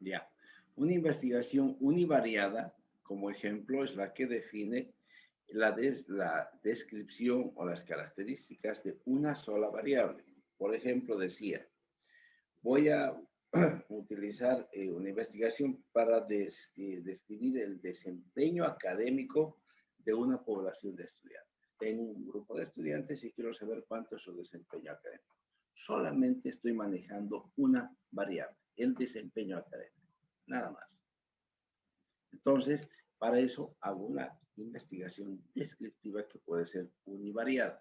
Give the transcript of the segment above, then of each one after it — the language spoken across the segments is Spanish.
Ya. Una investigación univariada, como ejemplo, es la que define la descripción o las características de una sola variable. Por ejemplo, decía, voy a utilizar una investigación para describir el desempeño académico de una población de estudiantes. Tengo un grupo de estudiantes y quiero saber cuánto es su desempeño académico. Solamente estoy manejando una variable, el desempeño académico, nada más. Entonces, para eso hago una investigación descriptiva que puede ser univariada.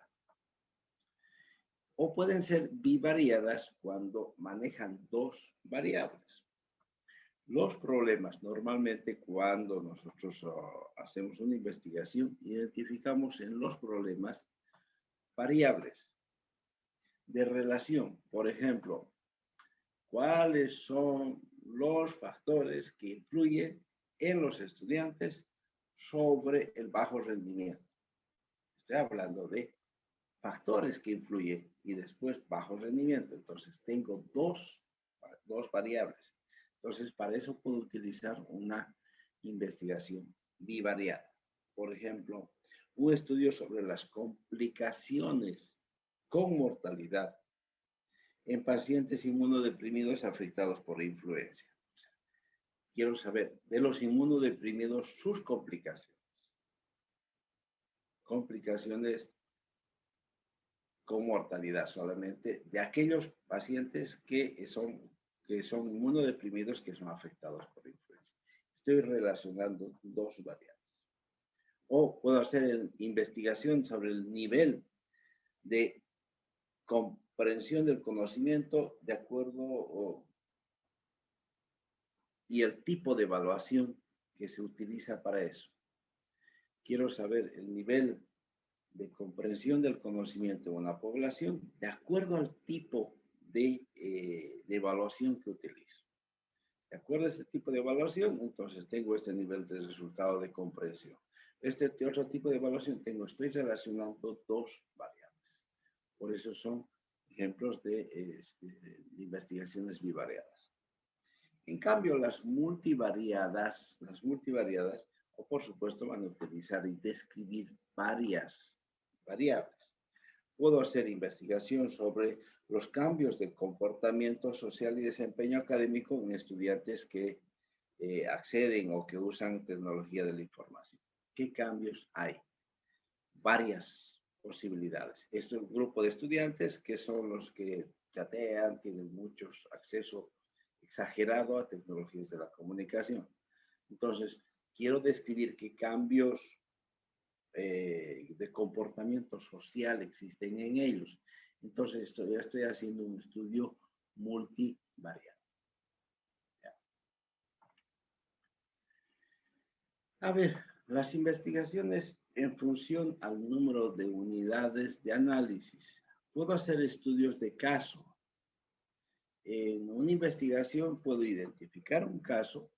O pueden ser bivariadas cuando manejan dos variables. Los problemas, normalmente cuando nosotros hacemos una investigación, identificamos en los problemas variables de relación. Por ejemplo, ¿cuáles son los factores que influyen en los estudiantes sobre el bajo rendimiento? Estoy hablando de factores que influyen y después bajo rendimiento. Entonces, tengo dos variables. Entonces, para eso puedo utilizar una investigación bivariada. Por ejemplo, un estudio sobre las complicaciones con mortalidad en pacientes inmunodeprimidos afectados por influenza. Quiero saber de los inmunodeprimidos sus complicaciones. Complicaciones con mortalidad solamente de aquellos pacientes que son inmunodeprimidos que son afectados por influenza. Estoy relacionando dos variables. O puedo hacer investigación sobre el nivel de comprensión del conocimiento de acuerdo y el tipo de evaluación que se utiliza para eso. Quiero saber el nivel de comprensión del conocimiento de una población de acuerdo al tipo de evaluación que utilizo. De acuerdo a ese tipo de evaluación, entonces tengo este nivel de resultado de comprensión. Este otro tipo de evaluación estoy relacionando dos variables. Por eso son ejemplos de investigaciones bivariadas. En cambio, las multivariadas, o por supuesto, van a utilizar y describir varias variables. Puedo hacer investigación sobre los cambios de comportamiento social y desempeño académico en estudiantes que acceden o que usan tecnología de la información. ¿Qué cambios hay? Varias posibilidades. Este es un grupo de estudiantes que son los que chatean, tienen muchos acceso exagerado a tecnologías de la comunicación. Entonces, quiero describir qué cambios de comportamiento social existen en ellos. Entonces, estoy haciendo un estudio multivariado. A ver, las investigaciones en función al número de unidades de análisis. Puedo hacer estudios de caso. En una investigación puedo identificar un caso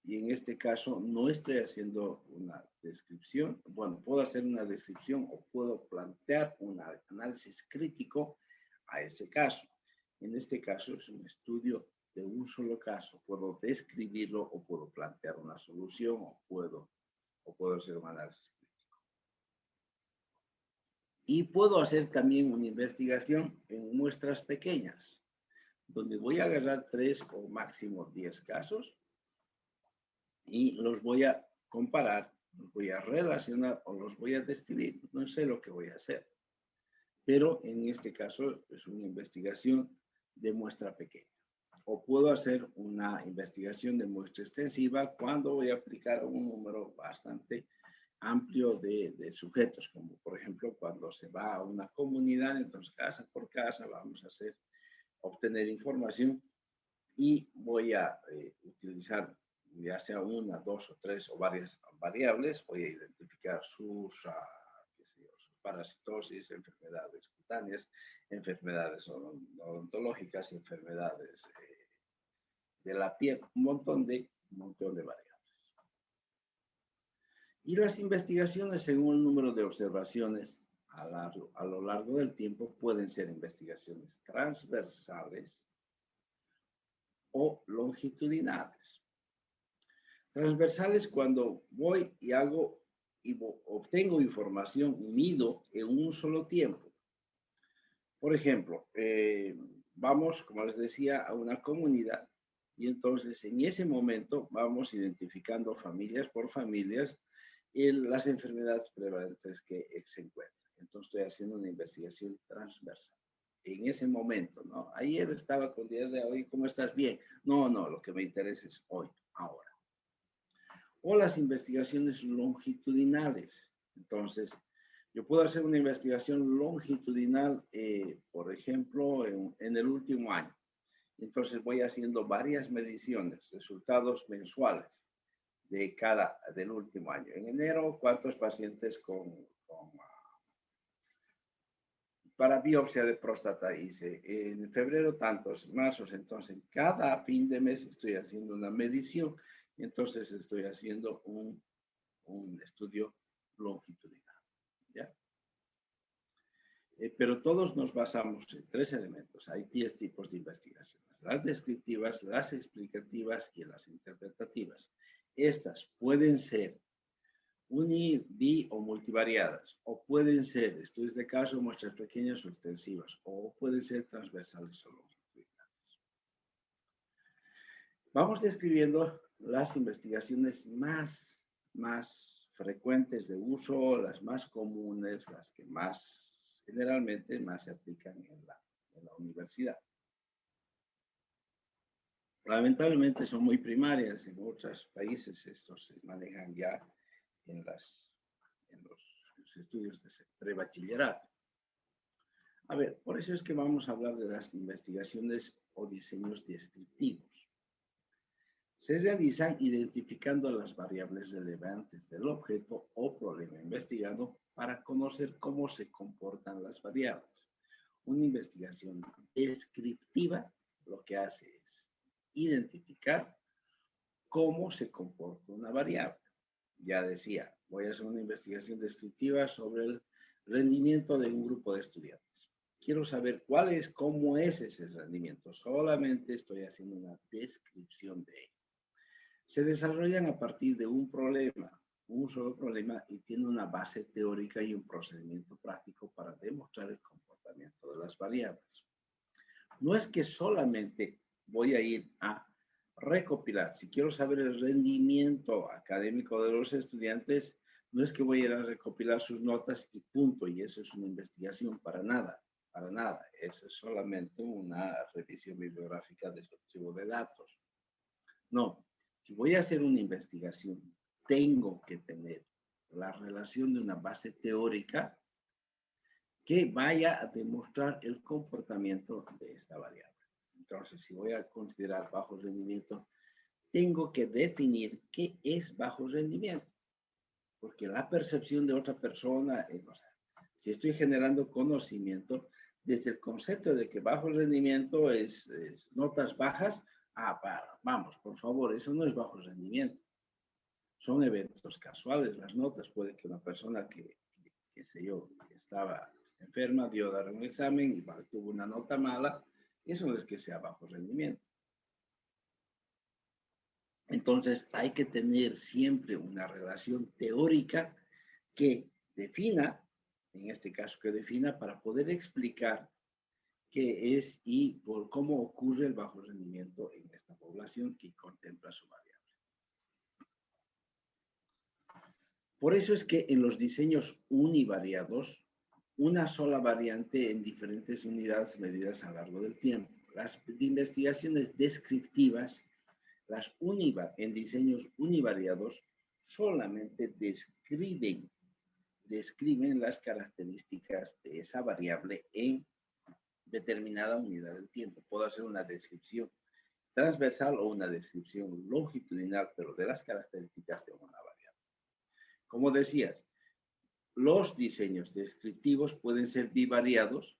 y en este caso no estoy haciendo una descripción. Bueno, puedo hacer una descripción o puedo plantear un análisis crítico a ese caso. En este caso es un estudio de un solo caso. Puedo describirlo o puedo plantear una solución o puedo hacer un análisis crítico. Y puedo hacer también una investigación en muestras pequeñas, donde voy a agarrar 3 o máximo 10 casos y los voy a comparar, los voy a relacionar o los voy a describir. No sé lo que voy a hacer, pero en este caso es una investigación de muestra pequeña. O puedo hacer una investigación de muestra extensiva cuando voy a aplicar un número bastante amplio de sujetos, como por ejemplo cuando se va a una comunidad, entonces casa por casa vamos a obtener información y voy a utilizar ya sea una, dos o tres o varias variables, voy a identificar sus parasitosis, enfermedades cutáneas, enfermedades odontológicas, enfermedades de la piel, un montón de variables. Y las investigaciones, según el número de observaciones a lo largo del tiempo, pueden ser investigaciones transversales o longitudinales. Transversales cuando voy y hago y obtengo información y mido en un solo tiempo. Por ejemplo, vamos, como les decía, a una comunidad y entonces en ese momento vamos identificando familias por familias y las enfermedades prevalentes que se encuentran. Entonces estoy haciendo una investigación transversal. En ese momento, ¿no? Ayer estaba con diarrea, hoy, ¿cómo estás? Bien. No, lo que me interesa es hoy, ahora. O las investigaciones longitudinales. Entonces, yo puedo hacer una investigación longitudinal, por ejemplo, en el último año. Entonces voy haciendo varias mediciones, resultados mensuales del último año. En enero, ¿cuántos pacientes para biopsia de próstata hice? En febrero, tantos, marzo. Entonces, cada fin de mes estoy haciendo una medición. Entonces, estoy haciendo un estudio longitudinal. ¿Ya? Pero todos nos basamos en 3 elementos. Hay 10 tipos de investigaciones. Las descriptivas, las explicativas y las interpretativas. Estas pueden ser uni, bi o multivariadas, o pueden ser estudios de caso, muestras pequeñas o extensivas, o pueden ser transversales o longitudinales. Vamos describiendo las investigaciones más frecuentes de uso, las más comunes, las que generalmente más se aplican en la universidad. Lamentablemente son muy primarias, en otros países estos se manejan ya en los estudios de prebachillerato. A ver, por eso es que vamos a hablar de las investigaciones o diseños descriptivos. Se realizan identificando las variables relevantes del objeto o problema investigado para conocer cómo se comportan las variables. Una investigación descriptiva lo que hace es identificar cómo se comporta una variable. Ya decía, voy a hacer una investigación descriptiva sobre el rendimiento de un grupo de estudiantes. Quiero saber cómo es ese rendimiento. Solamente estoy haciendo una descripción de ello. Se desarrollan a partir de un solo problema, y tiene una base teórica y un procedimiento práctico para demostrar el comportamiento de las variables. No es que solamente voy a ir a recopilar. Si quiero saber el rendimiento académico de los estudiantes, no es que voy a ir a recopilar sus notas y punto, y eso es una investigación, para nada. Eso es solamente una revisión bibliográfica de su archivo de datos. No, si voy a hacer una investigación, tengo que tener la relación de una base teórica que vaya a demostrar el comportamiento de esta variable. Entonces, si voy a considerar bajo rendimiento, tengo que definir qué es bajo rendimiento, porque la percepción de otra persona, si estoy generando conocimiento, desde el concepto de que bajo rendimiento es notas bajas, vamos, por favor, eso no es bajo rendimiento. Son eventos casuales, las notas. Puede que una persona que estaba enferma, dio a dar un examen y tuvo una nota mala, eso no es que sea bajo rendimiento. Entonces, hay que tener siempre una relación teórica que defina, en este caso que defina, para poder explicar qué es y por cómo ocurre el bajo rendimiento en esta población que contempla su variable. Por eso es que en los diseños univariados, una sola variante en diferentes unidades medidas a lo largo del tiempo. Las investigaciones descriptivas, en diseños univariados, solamente describen las características de esa variable en determinada unidad del tiempo. Puedo hacer una descripción transversal o una descripción longitudinal, pero de las características de una variable. Como decías, los diseños descriptivos pueden ser bivariados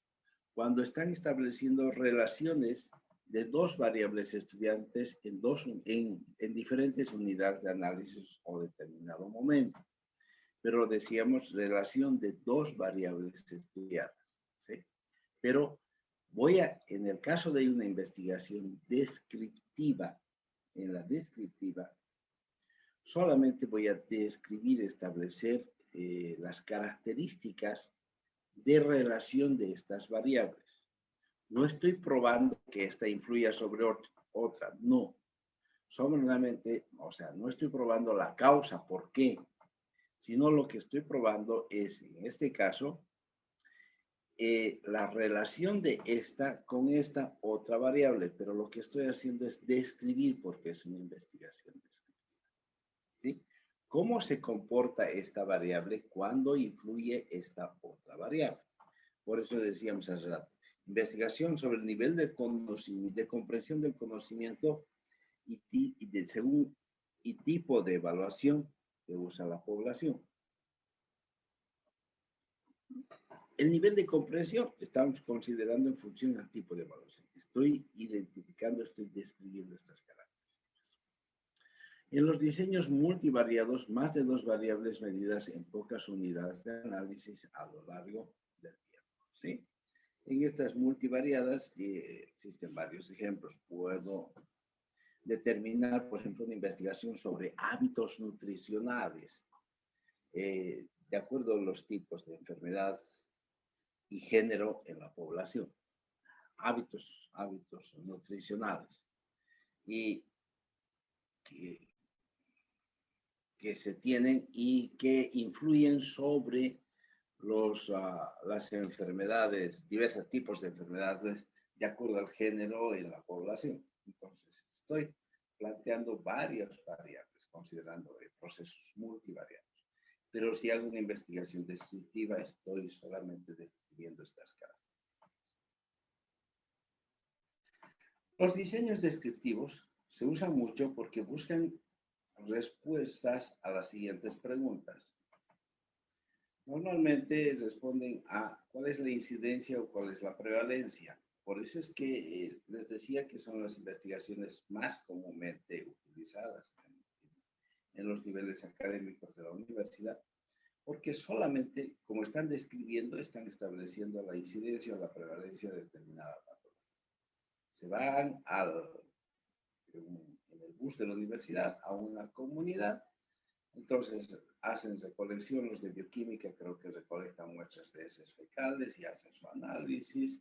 cuando están estableciendo relaciones de dos variables estudiantes en diferentes unidades de análisis o determinado momento. Pero decíamos relación de dos variables estudiadas, ¿sí? Pero En el caso de una investigación descriptiva, en la descriptiva, solamente voy a describir, establecer las características de relación de estas variables. No estoy probando que esta influya sobre otra, no. Solamente, o sea, no estoy probando la causa, ¿por qué? Sino lo que estoy probando es, en este caso, la relación de esta con esta otra variable, pero lo que estoy haciendo es describir porque es una investigación descriptiva. ¿Sí? ¿Cómo se comporta esta variable cuando influye esta otra variable? Por eso decíamos hace rato, investigación sobre el nivel de conocimiento, de comprensión del conocimiento y tipo de evaluación que usa la población. El nivel de comprensión estamos considerando en función al tipo de evaluación. Estoy identificando, estoy describiendo estas características. En los diseños multivariados, más de 2 variables medidas en pocas unidades de análisis a lo largo del tiempo. ¿Sí? En estas multivariadas existen varios ejemplos. Puedo determinar, por ejemplo, una investigación sobre hábitos nutricionales, de acuerdo a los tipos de enfermedad y género en la población. Hábitos nutricionales y que se tienen y que influyen sobre las enfermedades, diversos tipos de enfermedades de acuerdo al género en la población. Entonces, estoy planteando varias variables, considerando procesos multivariados. Pero si hago una investigación descriptiva, estoy solamente describiendo estas características. Los diseños descriptivos se usan mucho porque buscan respuestas a las siguientes preguntas. Normalmente responden a cuál es la incidencia o cuál es la prevalencia. Por eso es que les decía que son las investigaciones más comúnmente utilizadas en los niveles académicos de la universidad, porque solamente, como están describiendo, están estableciendo la incidencia o la prevalencia de determinada patología. Se van en el bus de la universidad a una comunidad. Entonces, hacen recolecciones de bioquímica, creo que recolectan muestras de heces fecales y hacen su análisis.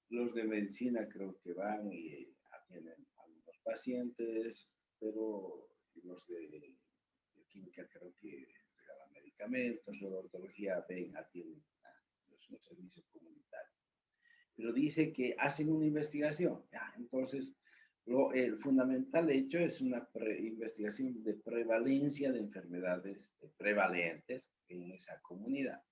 Los de medicina creo que van y atienden a algunos pacientes, pero los de bioquímica creo que regalan medicamentos, los de odontología atienden a los servicios comunitarios. Pero dice que hacen una investigación. Entonces, el fundamental hecho es una investigación de prevalencia de enfermedades prevalentes en esa comunidad.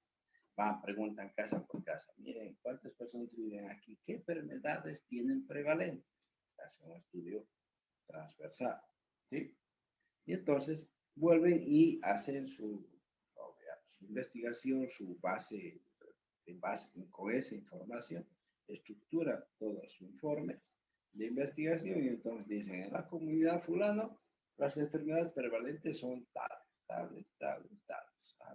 Preguntan casa por casa, miren, ¿cuántas personas viven aquí? ¿Qué enfermedades tienen prevalentes? Hacen un estudio transversal, ¿sí? Y entonces vuelven y hacen su investigación, con esa información, estructuran todo su informe de investigación y entonces dicen, en la comunidad fulano, las enfermedades prevalentes son tales.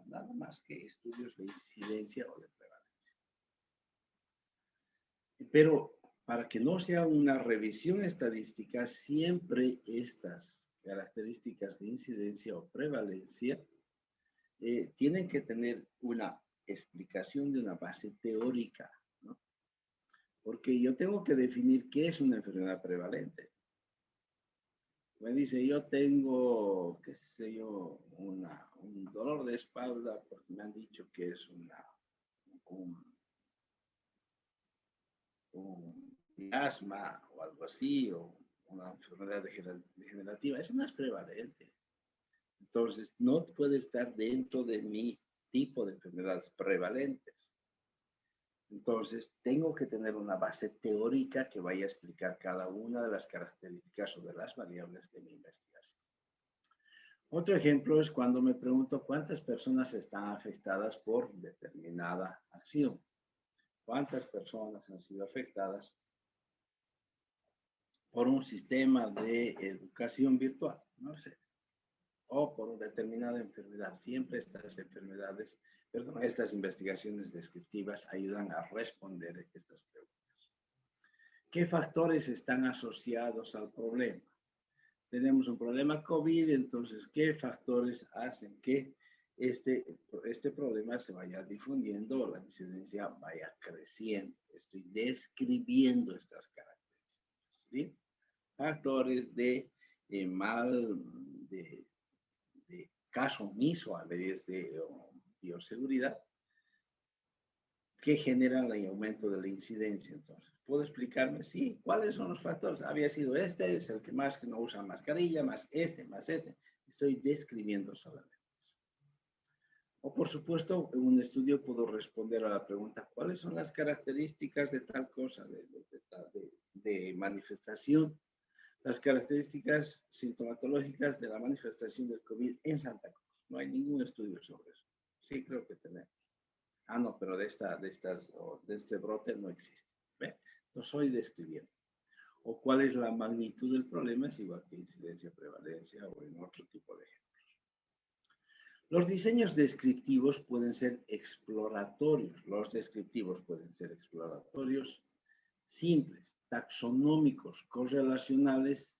Nada más que estudios de incidencia o de prevalencia. Pero para que no sea una revisión estadística, siempre estas características de incidencia o prevalencia tienen que tener una explicación de una base teórica, ¿no? Porque yo tengo que definir qué es una enfermedad prevalente. Me dice, yo tengo, qué sé yo, un dolor de espalda porque me han dicho que es un asma o algo así, o una enfermedad degenerativa. Eso no es prevalente. Entonces, no puede estar dentro de mi tipo de enfermedades prevalentes. Entonces, tengo que tener una base teórica que vaya a explicar cada una de las características o de las variables de mi investigación. Otro ejemplo es cuando me pregunto cuántas personas están afectadas por determinada acción. ¿Cuántas personas han sido afectadas por un sistema de educación virtual? No sé. O por una determinada enfermedad. Siempre estas investigaciones descriptivas ayudan a responder estas preguntas. ¿Qué factores están asociados al problema? Tenemos un problema COVID, entonces, ¿qué factores hacen que este problema se vaya difundiendo, la incidencia vaya creciendo? Estoy describiendo estas características, ¿sí? Factores de de caso omiso a leyes de bioseguridad que generan el aumento de la incidencia. Entonces, ¿puedo explicarme? Sí, ¿cuáles son los factores? Había sido este, es el que más que no usa mascarilla, más este, más este. Estoy describiendo solamente eso. O, por supuesto, en un estudio puedo responder a la pregunta, ¿cuáles son las características de tal cosa, de manifestación? Las características sintomatológicas de la manifestación del COVID en Santa Cruz. No hay ningún estudio sobre eso. Sí, creo que tenemos. Ah, no, pero de este brote no existe. ¿Ve? Lo estoy describiendo. O cuál es la magnitud del problema, es igual que incidencia, prevalencia o en otro tipo de ejemplos. Los diseños descriptivos pueden ser exploratorios. Los descriptivos pueden ser exploratorios simples, taxonómicos, correlacionales,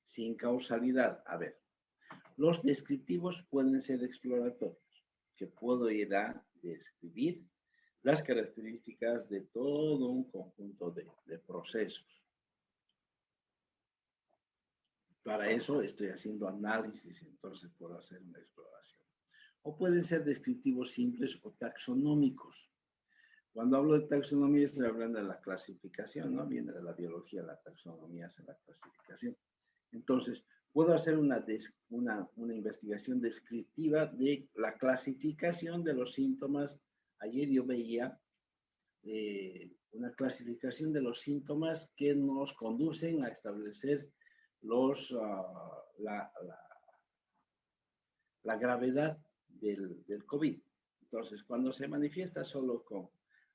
sin causalidad. A ver, los descriptivos pueden ser exploratorios, que puedo ir a describir las características de todo un conjunto de procesos. Para eso estoy haciendo análisis, entonces puedo hacer una exploración. O pueden ser descriptivos simples o taxonómicos. Cuando hablo de taxonomía estoy hablando de la clasificación, ¿no? Viene de la biología, la taxonomía es la clasificación. Entonces, puedo hacer una investigación descriptiva de la clasificación de los síntomas. Ayer yo veía una clasificación de los síntomas que nos conducen a establecer la gravedad del COVID. Entonces, cuando se manifiesta solo con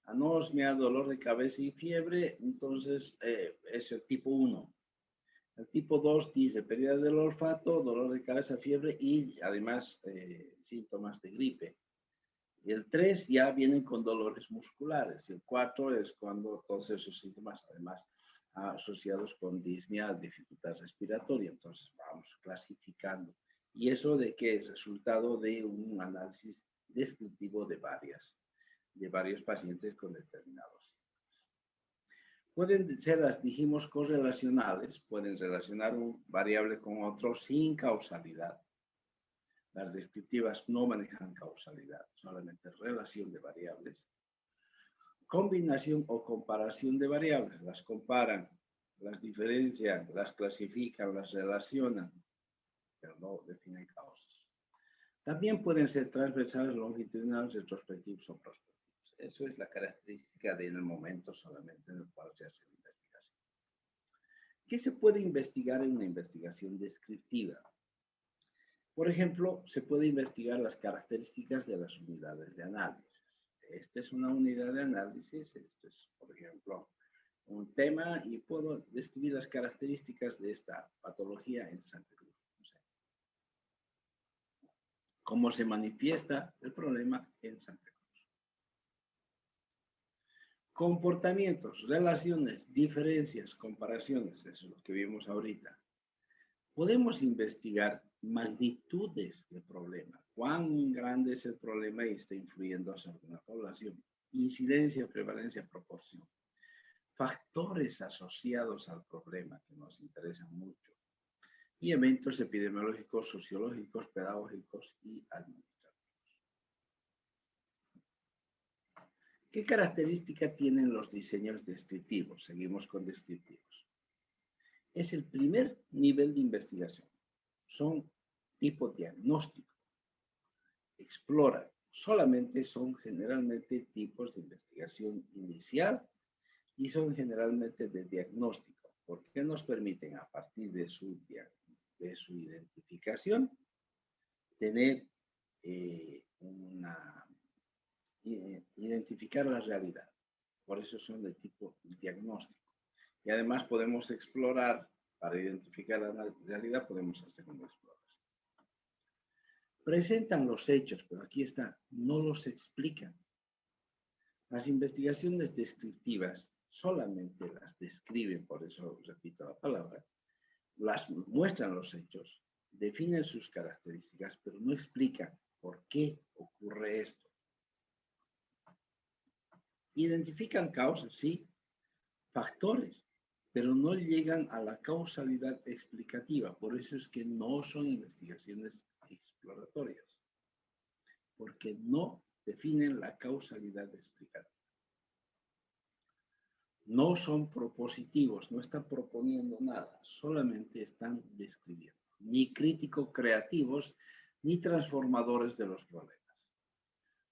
anosmia, dolor de cabeza y fiebre, entonces es el tipo 1. El tipo 2 dice pérdida del olfato, dolor de cabeza, fiebre y además síntomas de gripe. Y el 3 ya vienen con dolores musculares. Y el 4 es cuando todos esos síntomas, además, asociados con disnea, dificultad respiratoria. Entonces, vamos clasificando. ¿Y eso de qué es? Resultado de un análisis descriptivo de varios pacientes con determinados síntomas. Pueden ser, las dijimos, correlacionales. Pueden relacionar un variable con otro sin causalidad. Las descriptivas no manejan causalidad, solamente relación de variables. Combinación o comparación de variables. Las comparan, las diferencian, las clasifican, las relacionan, pero no definen causas. También pueden ser transversales, longitudinales, retrospectivos o prospectivos. Eso es la característica del momento solamente en el cual se hace la investigación. ¿Qué se puede investigar en una investigación descriptiva? Por ejemplo, se puede investigar las características de las unidades de análisis. Esta es una unidad de análisis, esto es, por ejemplo, un tema y puedo describir las características de esta patología en Santa Cruz. O sea, cómo se manifiesta el problema en Santa Cruz. Comportamientos, relaciones, diferencias, comparaciones, eso es lo que vimos ahorita. Podemos investigar magnitudes de problema. ¿Cuán grande es el problema y está influyendo sobre una población? Incidencia, prevalencia, proporción. Factores asociados al problema que nos interesan mucho. Y eventos epidemiológicos, sociológicos, pedagógicos y administrativos. ¿Qué característica tienen los diseños descriptivos? Seguimos con descriptivos. Es el primer nivel de investigación. Son tipo diagnóstico. Exploran. Solamente son generalmente tipos de investigación inicial y son generalmente de diagnóstico, porque nos permiten a partir de su identificación tener identificar la realidad. Por eso son de tipo diagnóstico. Y además podemos explorar, para identificar la realidad podemos hacer una exploración. Presentan los hechos, pero aquí está, no los explican. Las investigaciones descriptivas solamente las describen, por eso repito la palabra, las muestran los hechos, definen sus características, pero no explican por qué ocurre esto. Identifican causas, sí, factores, pero no llegan a la causalidad explicativa. Por eso es que no son investigaciones exploratorias, porque no definen la causalidad explicativa. No son propositivos, no están proponiendo nada, solamente están describiendo. Ni crítico creativos, ni transformadores de los problemas.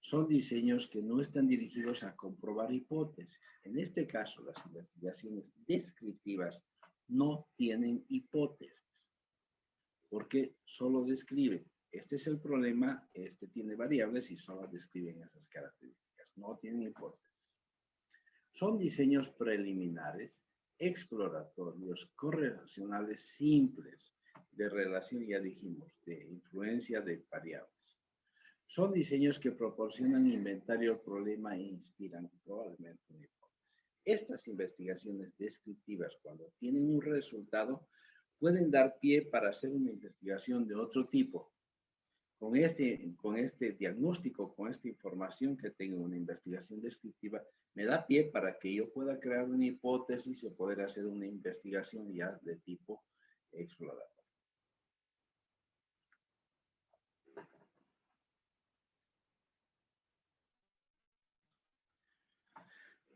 Son diseños que no están dirigidos a comprobar hipótesis. En este caso, las investigaciones descriptivas no tienen hipótesis, porque solo describen. Este es el problema, este tiene variables y solo describen esas características. No tienen hipótesis. Son diseños preliminares, exploratorios, correlacionales simples, de relación, ya dijimos, de influencia de variables. Son diseños que proporcionan inventario del problema e inspiran probablemente una hipótesis. Estas investigaciones descriptivas, cuando tienen un resultado, pueden dar pie para hacer una investigación de otro tipo. Con este diagnóstico, con esta información que tengo, una investigación descriptiva, me da pie para que yo pueda crear una hipótesis y poder hacer una investigación ya de tipo exploratorio.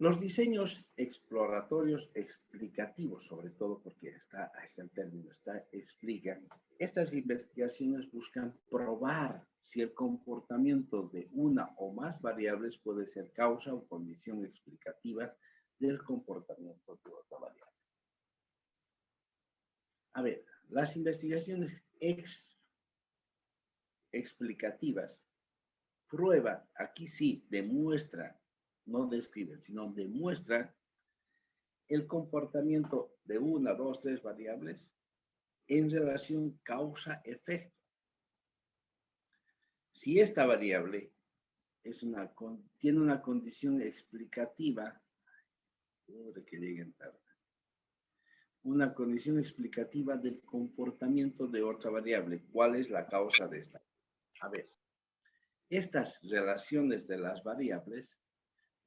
Los diseños exploratorios explicativos, sobre todo porque está el término, explican, estas investigaciones buscan probar si el comportamiento de una o más variables puede ser causa o condición explicativa del comportamiento de otra variable. A ver, las investigaciones explicativas prueban, aquí sí, demuestran, no describen, sino demuestran el comportamiento de una, dos, tres variables en relación causa-efecto. Si esta variable tiene una condición explicativa, que lleguen tarde, una condición explicativa del comportamiento de otra variable, ¿cuál es la causa de esta? A ver, estas relaciones de las variables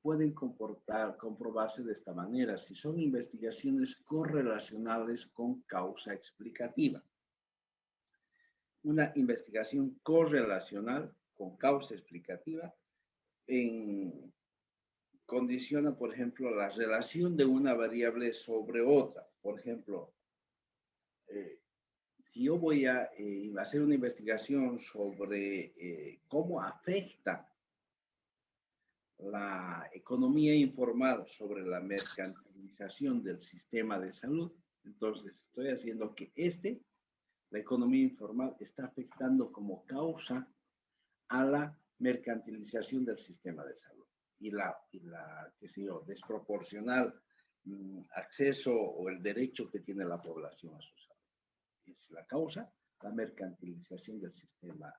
pueden comprobarse de esta manera si son investigaciones correlacionales con causa explicativa. Una investigación correlacional con causa explicativa condiciona, por ejemplo, la relación de una variable sobre otra. Por ejemplo, si yo voy a hacer una investigación sobre cómo afecta la economía informal sobre la mercantilización del sistema de salud, entonces estoy haciendo que la economía informal está afectando como causa a la mercantilización del sistema de salud y qué sé yo, desproporcional acceso o el derecho que tiene la población a su salud. Es la causa, la mercantilización del sistema,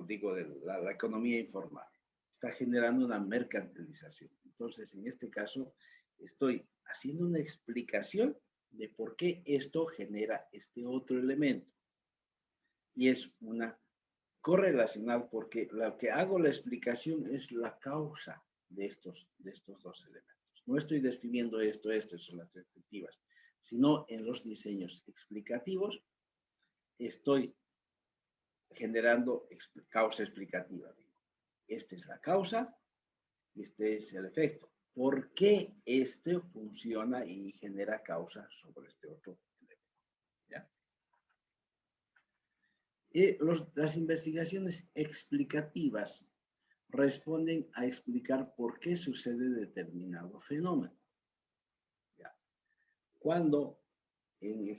digo, de la economía informal. Está generando una mercantilización. Entonces, en este caso, estoy haciendo una explicación de por qué esto genera este otro elemento. Y es una correlacional porque lo que hago la explicación es la causa de estos dos elementos. No estoy describiendo estas son las descriptivas, sino en los diseños explicativos estoy generando causa explicativa. Esta es la causa y este es el efecto. ¿Por qué este funciona y genera causa sobre este otro elemento? ¿Ya? Las investigaciones explicativas responden a explicar por qué sucede determinado fenómeno. ¿Ya? Cuando en las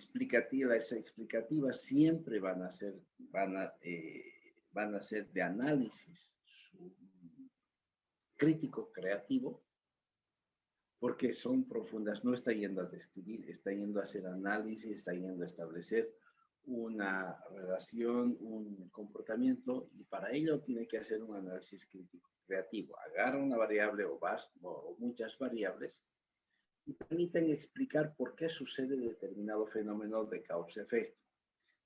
explicativas siempre van a ser de análisis crítico creativo, porque son profundas, no está yendo a describir, está yendo a hacer análisis, está yendo a establecer una relación, un comportamiento, y para ello tiene que hacer un análisis crítico creativo. Agarra una variable o muchas variables y permiten explicar por qué sucede determinado fenómeno de causa-efecto.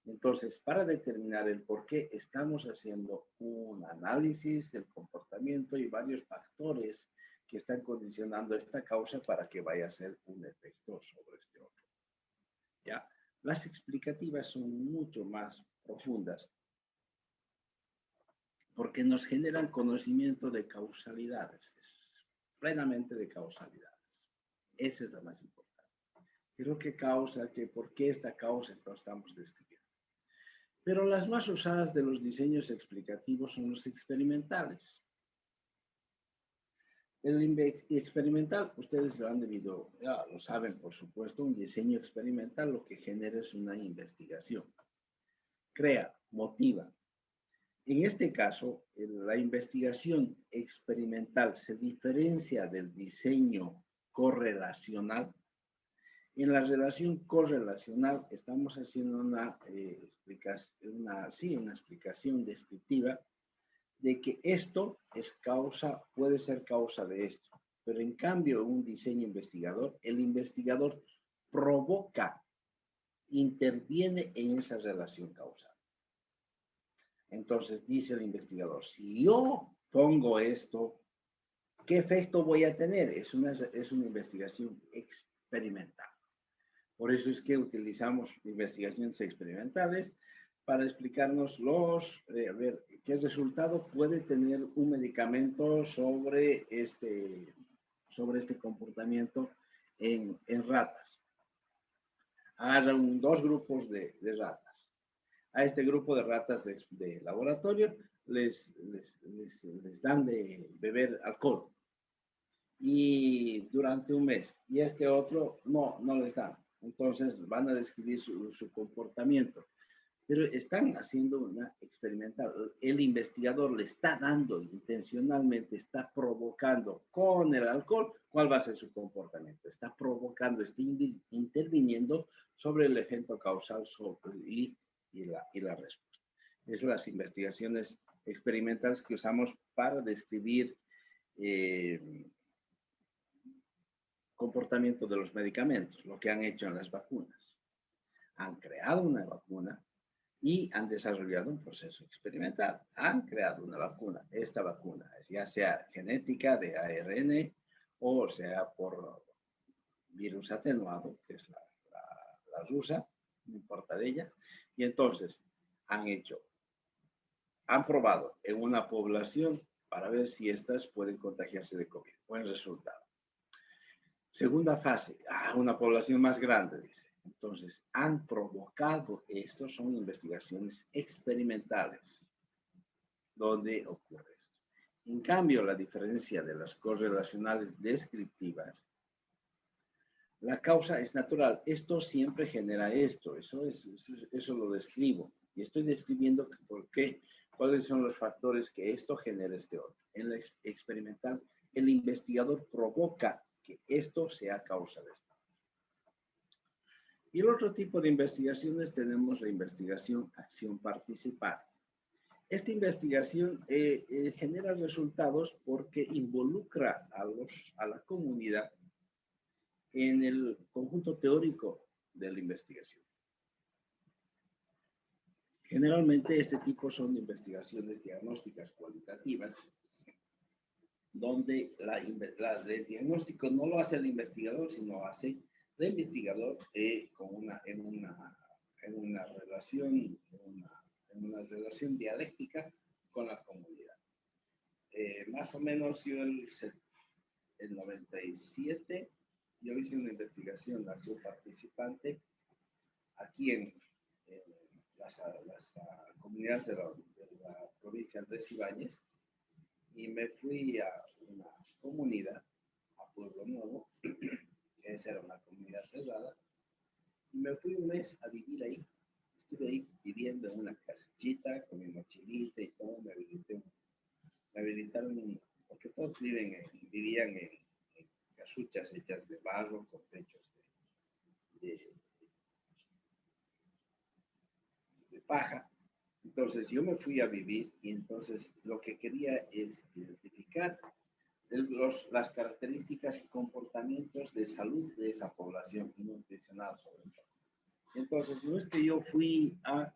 Entonces, para determinar el por qué, estamos haciendo un análisis del comportamiento y varios factores que están condicionando esta causa para que vaya a ser un efecto sobre este otro. ¿Ya? Las explicativas son mucho más profundas porque nos generan conocimiento de causalidades, plenamente de causalidades. Esa es la más importante. ¿Qué es lo que causa? ¿Por qué esta causa que estamos describiendo? Pero las más usadas de los diseños explicativos son los experimentales. El experimental, ustedes lo han debido, ya lo saben, por supuesto, un diseño experimental lo que genera es una investigación. Crea, motiva. En este caso, la investigación experimental se diferencia del diseño correlacional. En la relación correlacional estamos haciendo una explicación descriptiva de que esto es causa, puede ser causa de esto. Pero en cambio, un diseño investigador, el investigador provoca, interviene en esa relación causal. Entonces dice el investigador, si yo pongo esto, ¿qué efecto voy a tener? Es una investigación experimental. Por eso es que utilizamos investigaciones experimentales para explicarnos qué resultado puede tener un medicamento sobre este comportamiento en ratas. Agarran dos grupos de ratas. A este grupo de ratas de laboratorio les dan de beber alcohol y durante un mes, y este otro no les dan. Entonces van a describir su comportamiento. Pero están haciendo una experimental. El investigador le está dando intencionalmente, está provocando con el alcohol cuál va a ser su comportamiento. Está provocando, está interviniendo sobre el efecto causal y la respuesta. Es las investigaciones experimentales que usamos para describir comportamiento de los medicamentos, lo que han hecho en las vacunas. Han creado una vacuna y han desarrollado un proceso experimental. Han creado una vacuna. Esta vacuna, ya sea genética de ARN o sea por virus atenuado, que es la rusa, no importa de ella. Y entonces han probado en una población para ver si estas pueden contagiarse de COVID. Buen resultado. Segunda fase, una población más grande, dice. Entonces, han provocado, estos son investigaciones experimentales, donde ocurre esto. En cambio, la diferencia de las correlacionales descriptivas, la causa es natural. Esto siempre genera esto. Eso lo describo. Y estoy describiendo por qué, cuáles son los factores que esto genera este otro. En la experimental, el investigador provoca que esto sea causa de esto. Y el otro tipo de investigaciones tenemos la investigación acción participar. Esta investigación genera resultados porque involucra a la comunidad en el conjunto teórico de la investigación. Generalmente este tipo son investigaciones diagnósticas cualitativas, donde el diagnóstico no lo hace el investigador, sino hace el investigador en una relación dialéctica con la comunidad. Más o menos yo el 97, yo hice una investigación de acción participante aquí en las comunidades de la provincia de Andrés Ibáñez, y me fui a una comunidad, a Pueblo Nuevo, que esa era una comunidad cerrada, y me fui un mes a vivir ahí. Estuve ahí viviendo en una casita con mi mochilita y todo. Me habilitaron, porque todos vivían en casuchas hechas de barro con techos de paja. Entonces yo me fui a vivir y entonces lo que quería es identificar las características y comportamientos de salud de esa población y nutricional sobre todo. Entonces, no es que yo fui a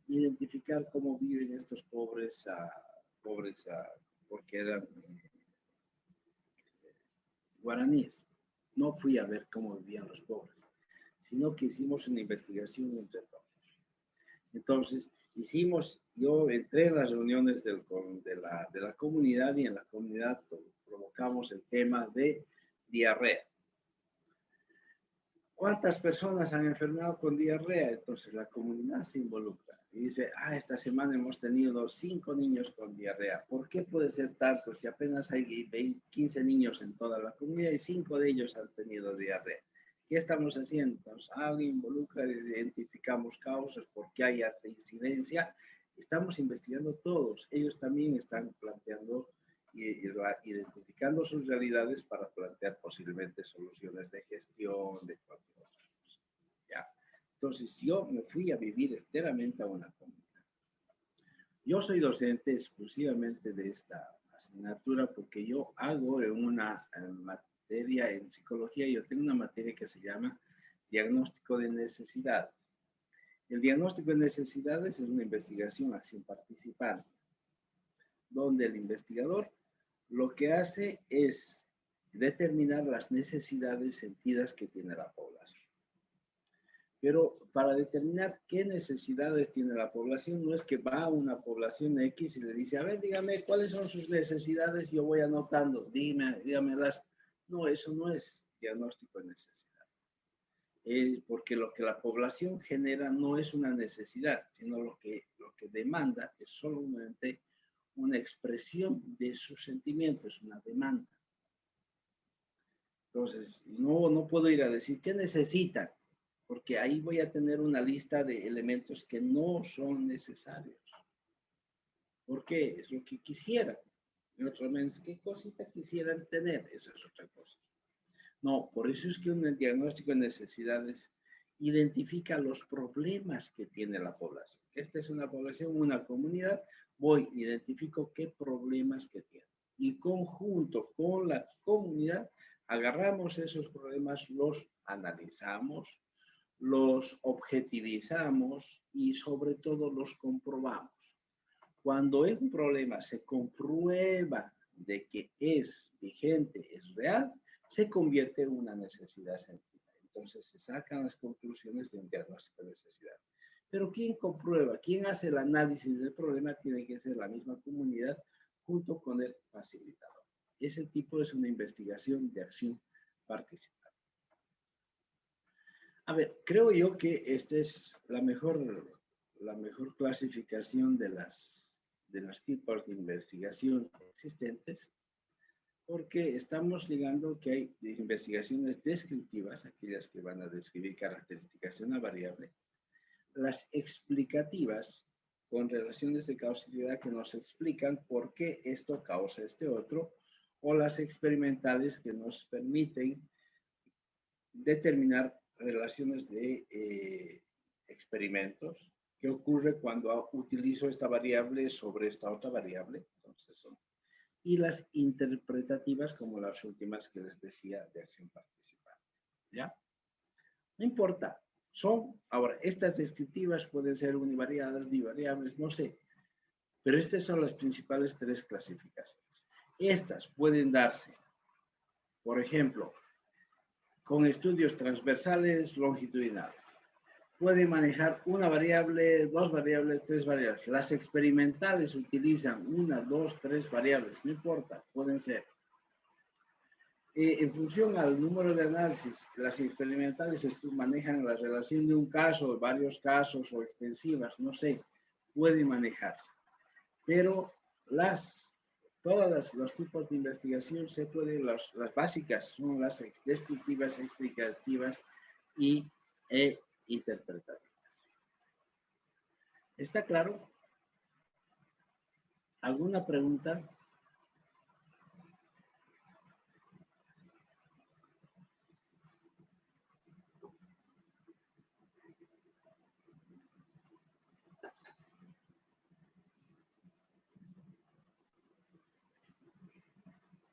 identificar cómo viven estos pobres, porque eran guaraníes. No fui a ver cómo vivían los pobres, sino que hicimos una investigación entre todos. Entonces, yo entré en las reuniones de la comunidad y en la comunidad provocamos el tema de diarrea. ¿Cuántas personas han enfermado con diarrea? Entonces la comunidad se involucra y dice, esta semana hemos tenido 5 niños con diarrea. ¿Por qué puede ser tanto si apenas hay 15 niños en toda la comunidad y 5 de ellos han tenido diarrea? ¿Qué estamos haciendo? Entonces, alguien involucra, identificamos causas, por qué hay esta incidencia. Estamos investigando todos. Ellos también están planteando y identificando sus realidades para plantear posiblemente soluciones de gestión, de cualquier otra cosa. ¿Ya? Entonces, yo me fui a vivir enteramente a una comunidad. Yo soy docente exclusivamente de esta asignatura porque yo hago en una materia en psicología, yo tengo una materia que se llama diagnóstico de necesidades. El diagnóstico de necesidades es una investigación, acción participante, donde el investigador lo que hace es determinar las necesidades sentidas que tiene la población. Pero para determinar qué necesidades tiene la población, no es que va a una población X y le dice, a ver, dígame, ¿cuáles son sus necesidades? Yo voy anotando, dígamelas. No, eso no es diagnóstico de necesidades. Porque lo que la población genera no es una necesidad, sino lo que demanda es solamente una expresión de sus sentimientos, una demanda. Entonces, no puedo ir a decir, ¿qué necesitan? Porque ahí voy a tener una lista de elementos que no son necesarios. ¿Por qué? Es lo que quisieran. En otro momento, ¿qué cosita quisieran tener? Eso es otra cosa. No, por eso es que un diagnóstico de necesidades identifica los problemas que tiene la población. Esta es una población, una comunidad, identifico qué problemas que tiene. Y conjunto con la comunidad, agarramos esos problemas, los analizamos, los objetivizamos y sobre todo los comprobamos. Cuando un problema se comprueba de que es vigente, es real, se convierte en una necesidad sentida. Entonces se sacan las conclusiones de un diagnóstico de necesidad. Pero ¿quién comprueba? ¿Quién hace el análisis del problema? Tiene que ser la misma comunidad junto con el facilitador. Ese tipo es una investigación de acción participativa. A ver, creo yo que esta es la mejor clasificación de los tipos de investigación existentes, porque estamos ligando que hay investigaciones descriptivas, aquellas que van a describir características de una variable, las explicativas con relaciones de causalidad que nos explican por qué esto causa este otro, o las experimentales que nos permiten determinar relaciones de experimentos. ¿Qué ocurre cuando utilizo esta variable sobre esta otra variable? Entonces y las interpretativas como las últimas que les decía de acción participante. ¿Ya? No importa. Ahora, estas descriptivas pueden ser univariadas, divariables, no sé. Pero estas son las principales 3 clasificaciones. Estas pueden darse, por ejemplo, con estudios transversales longitudinales. Puede manejar una variable, 2 variables, 3 variables. Las experimentales utilizan 1, 2, 3 variables, no importa, pueden ser. En función al número de análisis, las experimentales manejan la relación de un caso, varios casos o extensivas, no sé, pueden manejarse. Pero todos los tipos de investigación se pueden, las básicas son las descriptivas, explicativas y interpretativas. ¿Está claro? ¿Alguna pregunta?